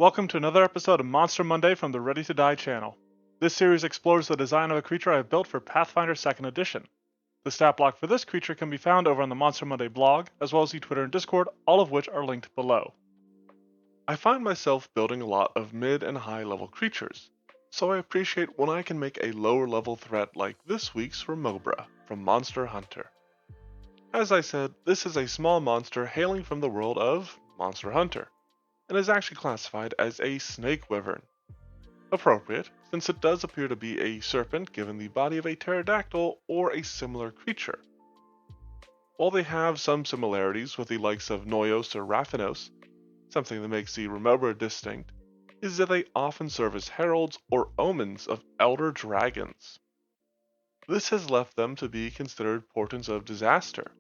Welcome to another episode of Monster Monday from the Ready to Die channel. This series explores the design of a creature I have built for Pathfinder 2nd Edition. The stat block for this creature can be found over on the Monster Monday blog, as well as the Twitter and Discord, all of which are linked below. I find myself building a lot of mid and high level creatures, so I appreciate when I can make a lower level threat like this week's Remobra from Monster Hunter. As I said, this is a small monster hailing from the world of Monster Hunter, and is actually classified as a snake wyvern. Appropriate, since it does appear to be a serpent given the body of a pterodactyl or a similar creature. While they have some similarities with the likes of Noyos or Raphinos, something that makes the Remobra distinct is that they often serve as heralds or omens of elder dragons. This has left them to be considered portents of disaster,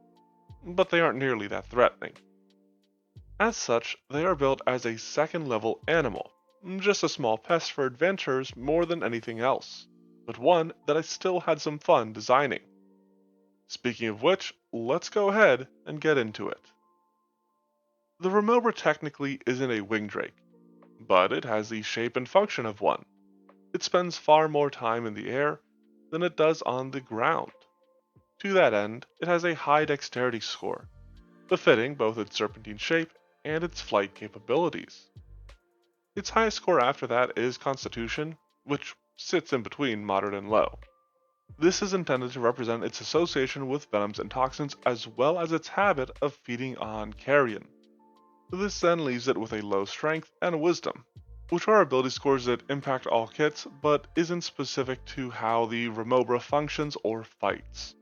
but they aren't nearly that threatening. As such, they are built as a second level animal, just a small pest for adventurers more than anything else, but one that I still had some fun designing. Speaking of which, let's go ahead and get into it. The Remobra technically isn't a wing drake, but it has the shape and function of one. It spends far more time in the air than it does on the ground. To that end, it has a high dexterity score, befitting both its serpentine shape and its flight capabilities. Its highest score after that is Constitution, which sits in between moderate and low. This is intended to represent its association with venoms and toxins as well as its habit of feeding on carrion. This then leaves it with a low strength and wisdom, which are ability scores that impact all kits but isn't specific to how the Remobra functions or fights.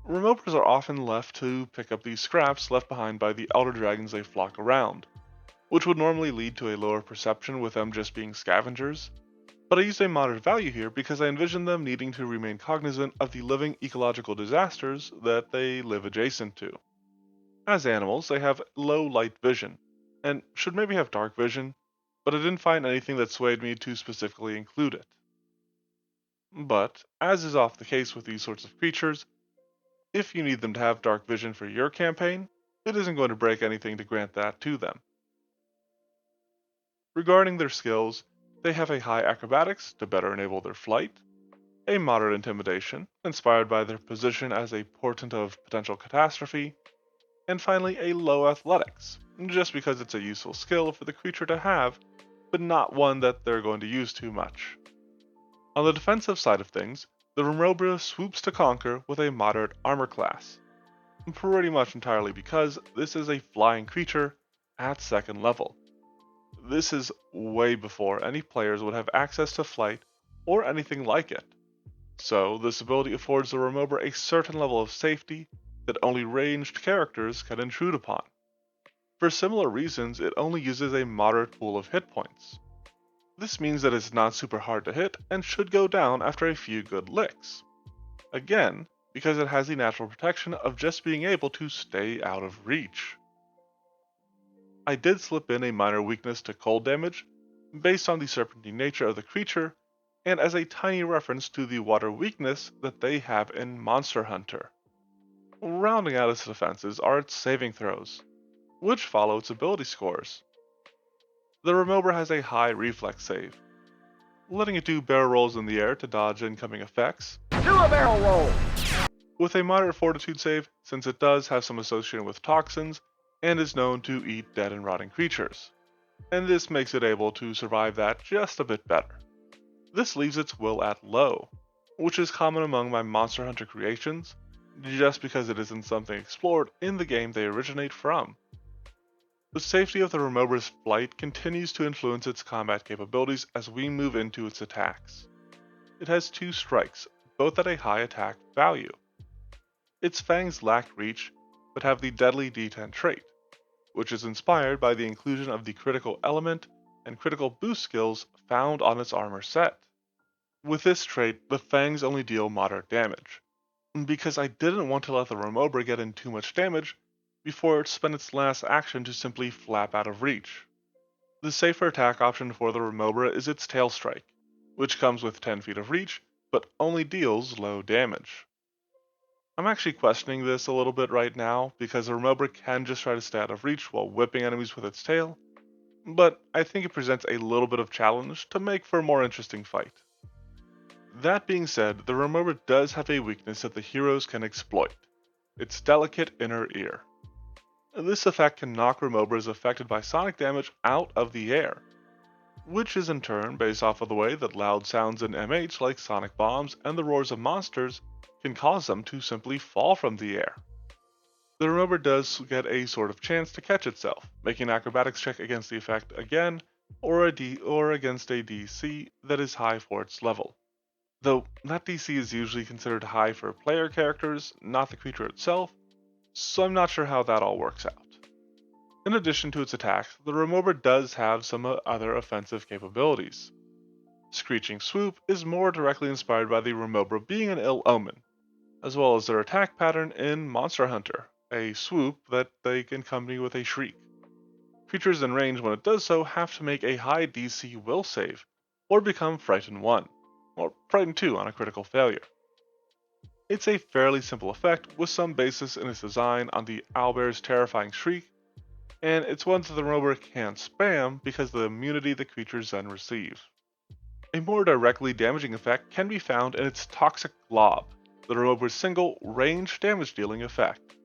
Remobras are often left to pick up these scraps left behind by the elder dragons they flock around, which would normally lead to a lower perception with them just being scavengers, but I used a moderate value here because I envision them needing to remain cognizant of the living ecological disasters that they live adjacent to. As animals, they have low light vision, and should maybe have dark vision, but I didn't find anything that swayed me to specifically include it. But, as is often the case with these sorts of creatures, if you need them to have dark vision for your campaign, it isn't going to break anything to grant that to them. Regarding their skills, they have a high acrobatics to better enable their flight, a moderate intimidation, inspired by their position as a portent of potential catastrophe, and finally a low athletics, just because it's a useful skill for the creature to have, but not one that they're going to use too much. On the defensive side of things, the Remobra swoops to conquer with a moderate armor class, pretty much entirely because this is a flying creature at second level. This is way before any players would have access to flight or anything like it, so this ability affords the Remobra a certain level of safety that only ranged characters can intrude upon. For similar reasons, it only uses a moderate pool of hit points. This means that it's not super hard to hit and should go down after a few good licks. Again, because it has the natural protection of just being able to stay out of reach. I did slip in a minor weakness to cold damage, based on the serpentine nature of the creature, and as a tiny reference to the water weakness that they have in Monster Hunter. Rounding out its defenses are its saving throws, which follow its ability scores. The Remobra has a high reflex save, letting it do barrel rolls in the air to dodge incoming effects. Do a barrel roll! With a moderate fortitude save, since it does have some association with toxins and is known to eat dead and rotting creatures, and this makes it able to survive that just a bit better. This leaves its will at low, which is common among my Monster Hunter creations, just because it isn't something explored in the game they originate from. The safety of the Remobra's flight continues to influence its combat capabilities as we move into its attacks. It has 2 strikes, both at a high attack value. Its fangs lack reach, but have the deadly D10 trait, which is inspired by the inclusion of the critical element and critical boost skills found on its armor set. With this trait, the fangs only deal moderate damage, because I didn't want to let the Remobra get in too much damage before it spent its last action to simply flap out of reach. The safer attack option for the Remobra is its tail strike, which comes with 10 feet of reach, but only deals low damage. I'm actually questioning this a little bit right now, because the Remobra can just try to stay out of reach while whipping enemies with its tail, but I think it presents a little bit of challenge to make for a more interesting fight. That being said, the Remobra does have a weakness that the heroes can exploit: its delicate inner ear. This effect can knock Remobras affected by sonic damage out of the air, which is in turn based off of the way that loud sounds in MH like sonic bombs and the roars of monsters can cause them to simply fall from the air. The Remobra does get a sort of chance to catch itself, making an acrobatics check against the effect again, or against a DC that is high for its level. Though that DC is usually considered high for player characters, not the creature itself, so I'm not sure how that all works out. In addition to its attacks, the Remobra does have some other offensive capabilities. Screeching Swoop is more directly inspired by the Remobra being an ill omen, as well as their attack pattern in Monster Hunter, a swoop that they can accompany with a shriek. Creatures in range when it does so have to make a high DC will save, or become Frightened 1, or Frightened 2 on a critical failure. It's a fairly simple effect with some basis in its design on the owlbear's terrifying shriek, and it's one that the Remobra can't spam because of the immunity the creatures then receive. A more directly damaging effect can be found in its Toxic Glob, the Remobra's single range damage dealing effect.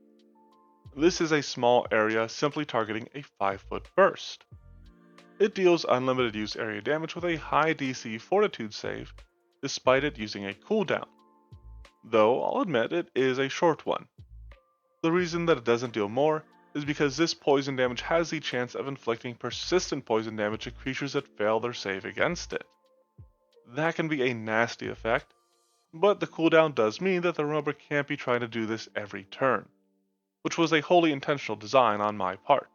This is a small area simply targeting a 5-foot burst. It deals unlimited use area damage with a high DC fortitude save, despite it using a cooldown. Though I'll admit it is a short one. The reason that it doesn't deal more is because this poison damage has the chance of inflicting persistent poison damage to creatures that fail their save against it. That can be a nasty effect, but the cooldown does mean that the Remobra can't be trying to do this every turn, which was a wholly intentional design on my part.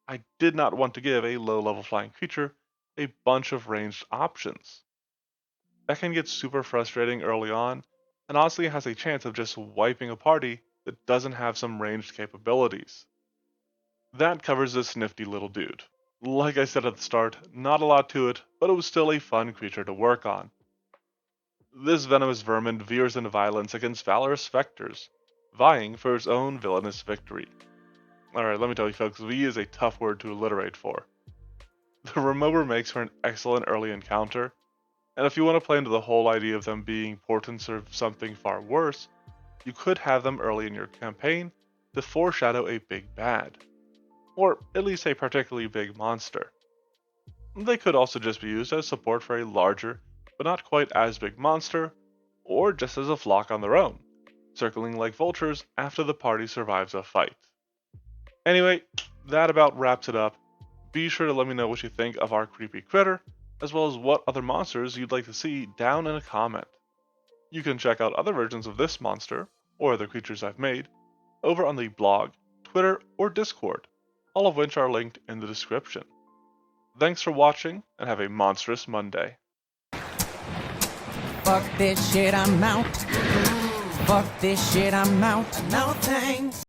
I did not want to give a low-level flying creature a bunch of ranged options. That can get super frustrating early on, and honestly has a chance of just wiping a party that doesn't have some ranged capabilities. That covers this nifty little dude. Like I said at the start, not a lot to it, but it was still a fun creature to work on. This venomous vermin veers into violence against valorous vectors, vying for its own villainous victory. Alright, let me tell you folks, V is a tough word to alliterate for. The Remobra makes for an excellent early encounter, and if you want to play into the whole idea of them being portents of something far worse, you could have them early in your campaign to foreshadow a big bad, or at least a particularly big monster. They could also just be used as support for a larger, but not quite as big monster, or just as a flock on their own, circling like vultures after the party survives a fight. Anyway, that about wraps it up. Be sure to let me know what you think of our creepy critter, as well as what other monsters you'd like to see down in a comment. You can check out other versions of this monster, or other creatures I've made, over on the blog, Twitter, or Discord, all of which are linked in the description. Thanks for watching, and have a monstrous Monday. Fuck this shit, I'm out. Fuck this shit, I'm out. No thanks.